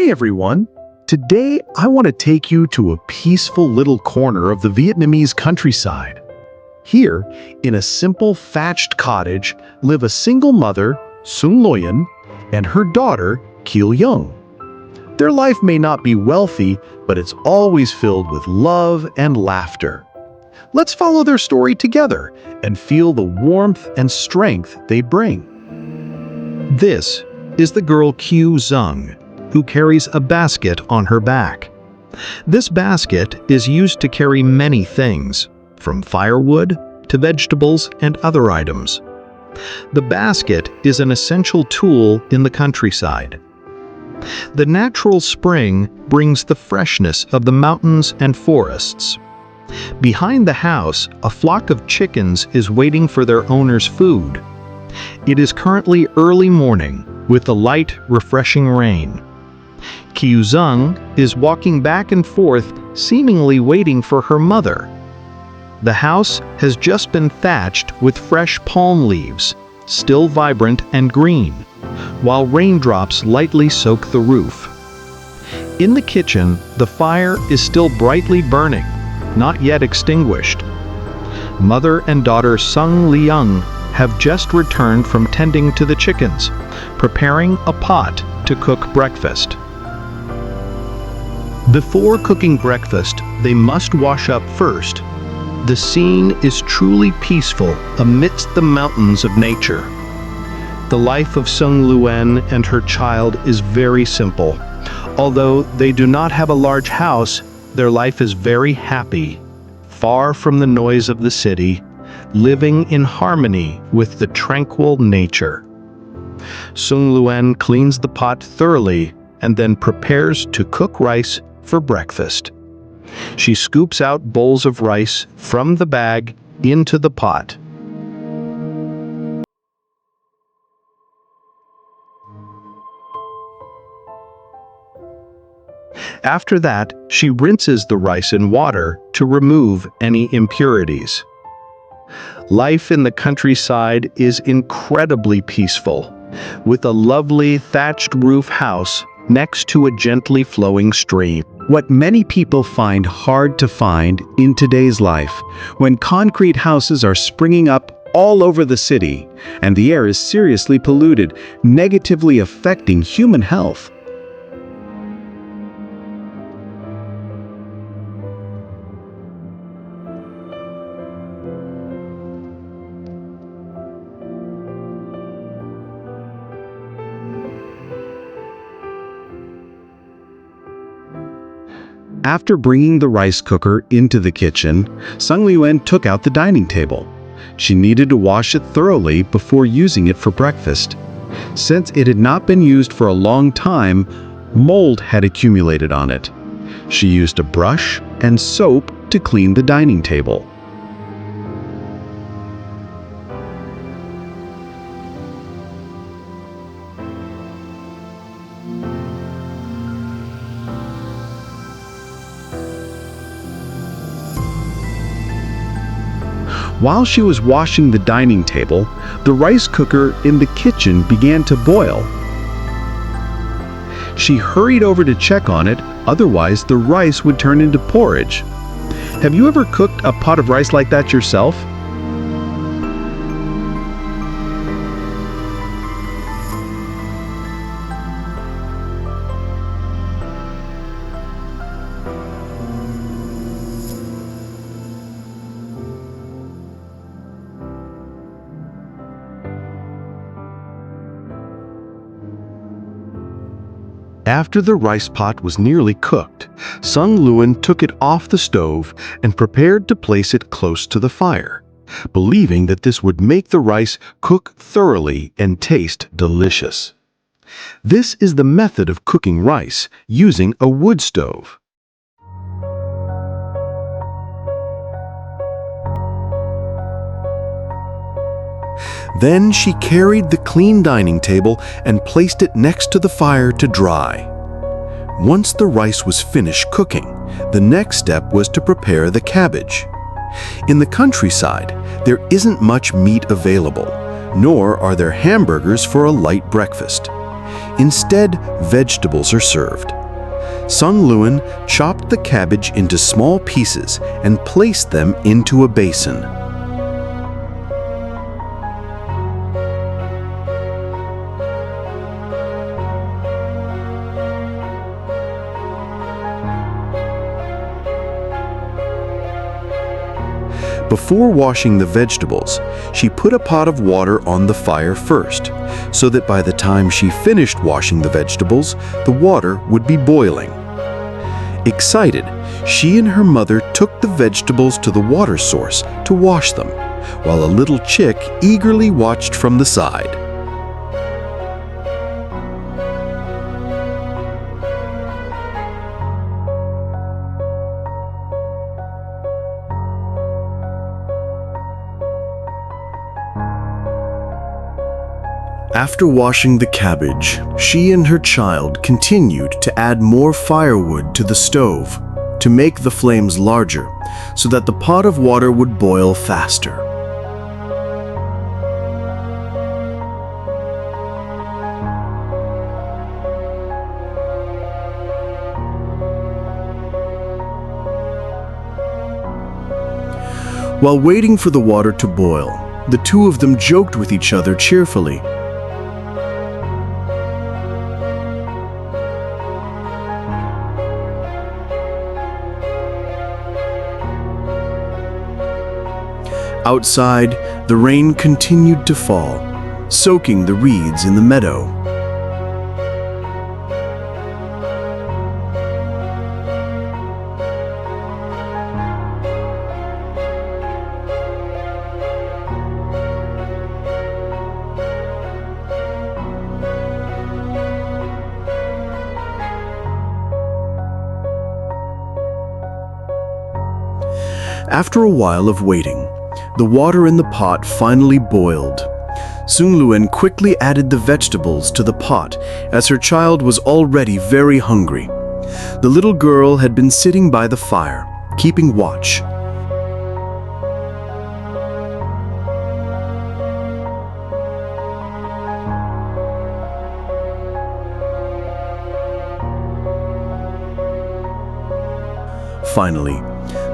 Hi everyone! Today I want to take you to a peaceful little corner of the Vietnamese countryside. Here, in a simple thatched cottage, live a single mother, Sung Loyen, and her daughter, Kieu. Their life may not be wealthy, but it's always filled with love and laughter. Let's follow their story together and feel the warmth and strength they bring. This is the girl Kieu, who carries a basket on her back. This basket is used to carry many things, from firewood to vegetables and other items. The basket is an essential tool in the countryside. The natural spring brings the freshness of the mountains and forests. Behind the house, a flock of chickens is waiting for their owner's food. It is currently early morning, with the light, refreshing rain. Kieu is walking back and forth, seemingly waiting for her mother. The house has just been thatched with fresh palm leaves, still vibrant and green, while raindrops lightly soak the roof. In the kitchen, the fire is still brightly burning, not yet extinguished. Mother and daughter Sung Liang have just returned from tending to the chickens, preparing a pot to cook breakfast. Before cooking breakfast, they must wash up first. The scene is truly peaceful amidst the mountains of nature. The life of Sung Loyen and her child is very simple. Although they do not have a large house, their life is very happy, far from the noise of the city, living in harmony with the tranquil nature. Sung Loyen cleans the pot thoroughly and then prepares to cook rice for breakfast. She scoops out bowls of rice from the bag into the pot. After that, she rinses the rice in water to remove any impurities. Life in the countryside is incredibly peaceful, with a lovely thatched roof house next to a gently flowing stream. What many people find hard to find in today's life, when concrete houses are springing up all over the city and the air is seriously polluted, negatively affecting human health. After bringing the rice cooker into the kitchen, Sung Loyen took out the dining table. She needed to wash it thoroughly before using it for breakfast. Since it had not been used for a long time, mold had accumulated on it. She used a brush and soap to clean the dining table. While she was washing the dining table, the rice cooker in the kitchen began to boil. She hurried over to check on it, otherwise the rice would turn into porridge. Have you ever cooked a pot of rice like that yourself? After the rice pot was nearly cooked, Sung Loyen took it off the stove and prepared to place it close to the fire, believing that this would make the rice cook thoroughly and taste delicious. This is the method of cooking rice using a wood stove. Then she carried the clean dining table and placed it next to the fire to dry. Once the rice was finished cooking, the next step was to prepare the cabbage. In the countryside, there isn't much meat available, nor are there hamburgers for a light breakfast. Instead, vegetables are served. Sung Luan chopped the cabbage into small pieces and placed them into a basin. Before washing the vegetables, she put a pot of water on the fire first, so that by the time she finished washing the vegetables, the water would be boiling. Excited, she and her mother took the vegetables to the water source to wash them, while a little chick eagerly watched from the side. After washing the cabbage, she and her child continued to add more firewood to the stove to make the flames larger so that the pot of water would boil faster. While waiting for the water to boil, the two of them joked with each other cheerfully. Outside, the rain continued to fall, soaking the reeds in the meadow. After a while of waiting, the water in the pot finally boiled. Sung Luan quickly added the vegetables to the pot, as her child was already very hungry. The little girl had been sitting by the fire, keeping watch. Finally,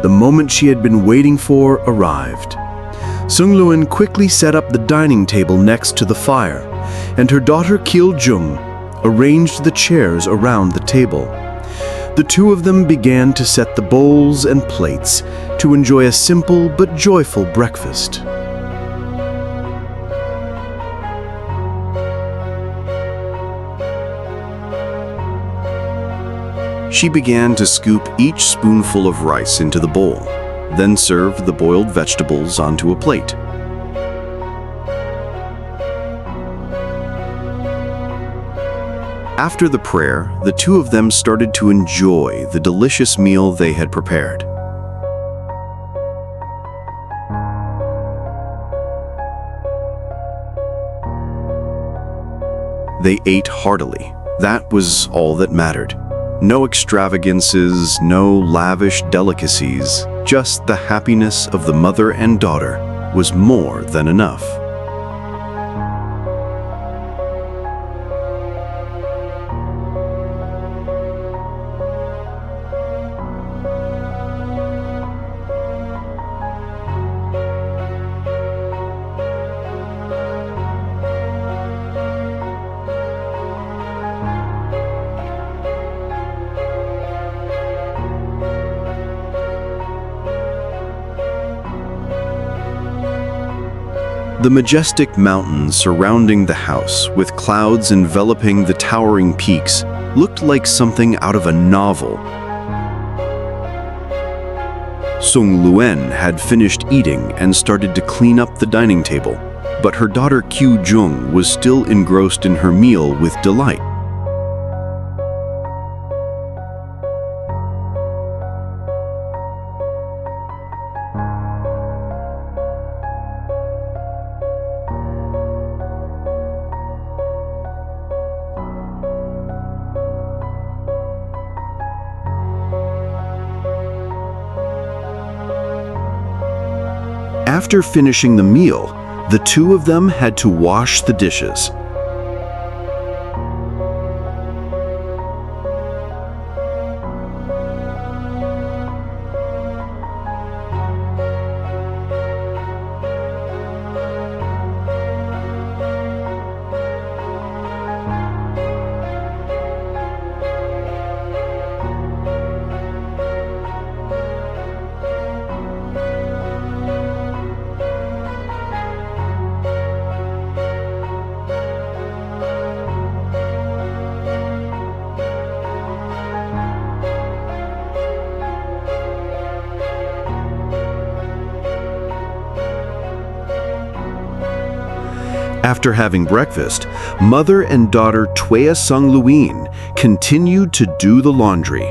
the moment she had been waiting for arrived. Sung Luan quickly set up the dining table next to the fire, and her daughter Kieu arranged the chairs around the table. The two of them began to set the bowls and plates to enjoy a simple but joyful breakfast. She began to scoop each spoonful of rice into the bowl, then served the boiled vegetables onto a plate. After the prayer, the two of them started to enjoy the delicious meal they had prepared. They ate heartily. That was all that mattered. No extravagances, no lavish delicacies, just the happiness of the mother and daughter was more than enough. The majestic mountains surrounding the house, with clouds enveloping the towering peaks, looked like something out of a novel. Sung Luan had finished eating and started to clean up the dining table, but her daughter Kieu was still engrossed in her meal with delight. After finishing the meal, the two of them had to wash the dishes. After having breakfast, mother and daughter Tuea Sung Luin continued to do the laundry.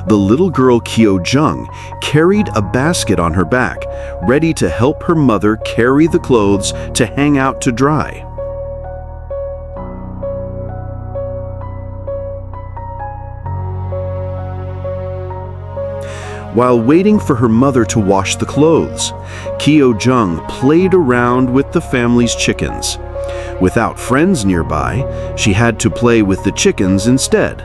The little girl Kieu Dung carried a basket on her back, ready to help her mother carry the clothes to hang out to dry. While waiting for her mother to wash the clothes, Kieu Dung played around with the family's chickens. Without friends nearby, she had to play with the chickens instead.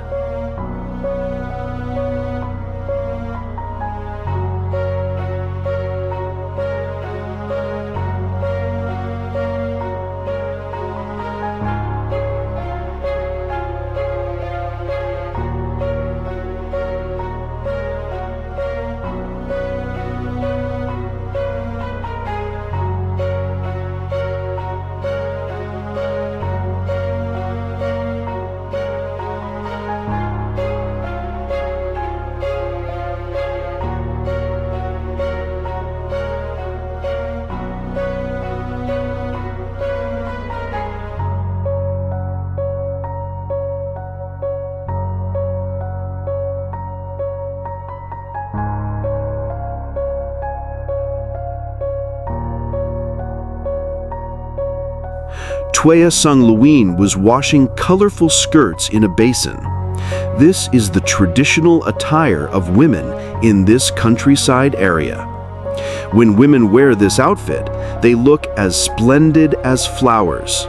Tuea Sung Luin was washing colorful skirts in a basin. This is the traditional attire of women in this countryside area. When women wear this outfit, they look as splendid as flowers.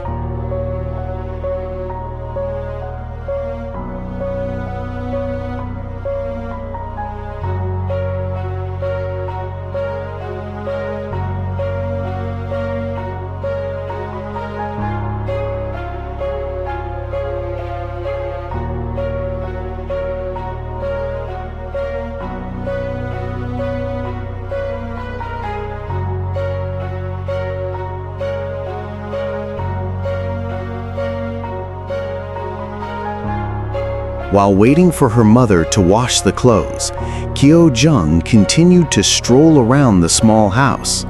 While waiting for her mother to wash the clothes, Kieu Dung continued to stroll around the small house.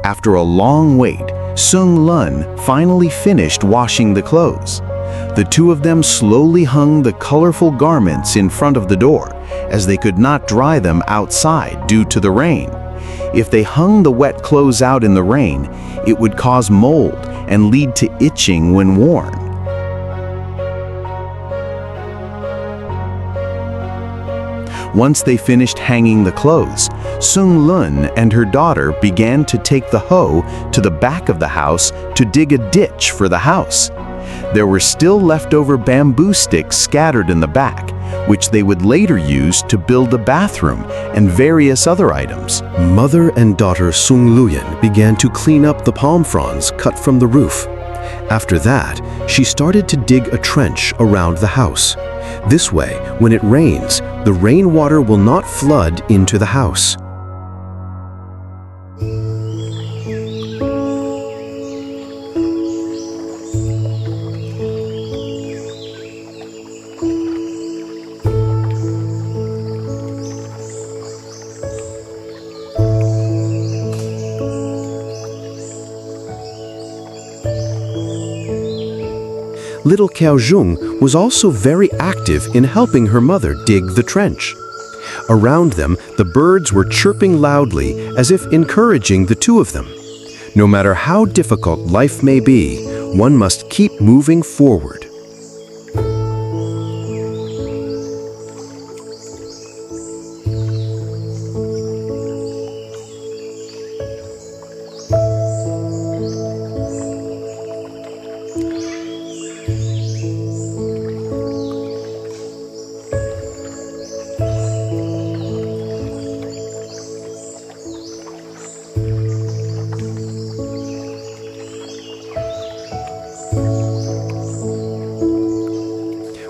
After a long wait, Sung Lun finally finished washing the clothes. The two of them slowly hung the colorful garments in front of the door, as they could not dry them outside due to the rain. If they hung the wet clothes out in the rain, it would cause mold and lead to itching when worn. Once they finished hanging the clothes, Sung Lun and her daughter began to take the hoe to the back of the house to dig a ditch for the house. There were still leftover bamboo sticks scattered in the back, which they would later use to build a bathroom and various other items. Mother and daughter Sung Luyen began to clean up the palm fronds cut from the roof. After that, she started to dig a trench around the house. This way, when it rains, the rainwater will not flood into the house. Little Kieu Jung was also very active in helping her mother dig the trench. Around them, the birds were chirping loudly as if encouraging the two of them. No matter how difficult life may be, one must keep moving forward.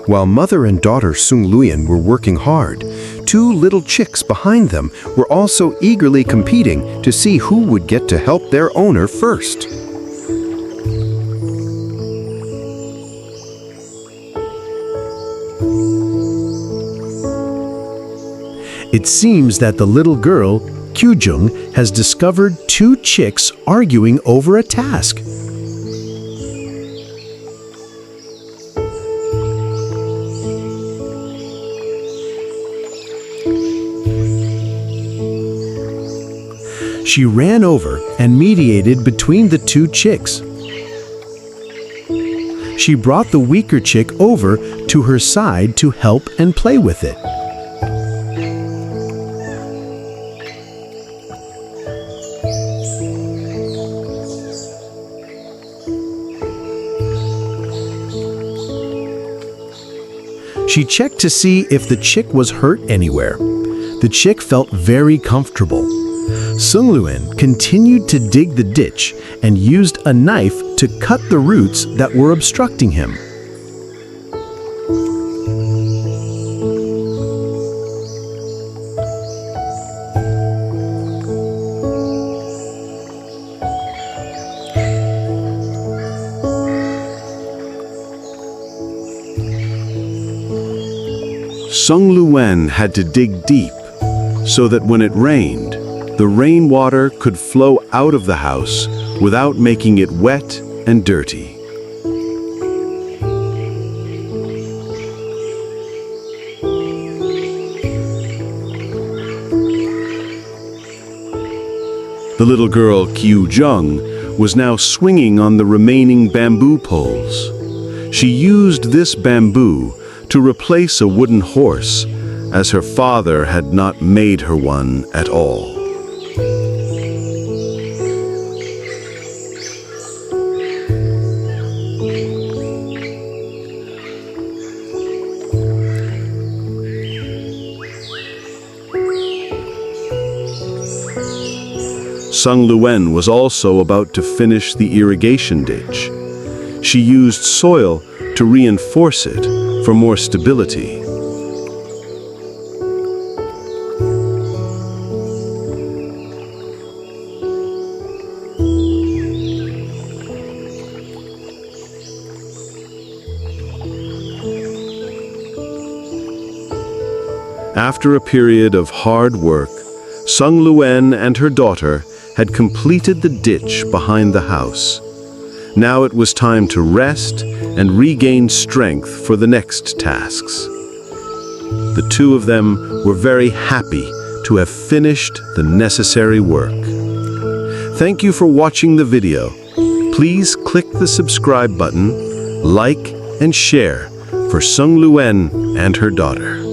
While mother and daughter Sung Luyen were working hard, two little chicks behind them were also eagerly competing to see who would get to help their owner first. It seems that the little girl, Kieu, has discovered two chicks arguing over a task. She ran over and mediated between the two chicks. She brought the weaker chick over to her side to help and play with it. She checked to see if the chick was hurt anywhere. The chick felt very comfortable. Sung Luen continued to dig the ditch and used a knife to cut the roots that were obstructing him. Sung Luen had to dig deep so that when it rained, the rainwater could flow out of the house without making it wet and dirty. The little girl, Kieu, was now swinging on the remaining bamboo poles. She used this bamboo to replace a wooden horse, as her father had not made her one at all. Sung Luen was also about to finish the irrigation ditch. She used soil to reinforce it for more stability. After a period of hard work, Sung Luen and her daughter had completed the ditch behind the house. Now it was time to rest and regain strength for the next tasks. The two of them were very happy to have finished the necessary work. Thank you for watching the video. Please click the subscribe button, like, and share for Sung Luen and her daughter.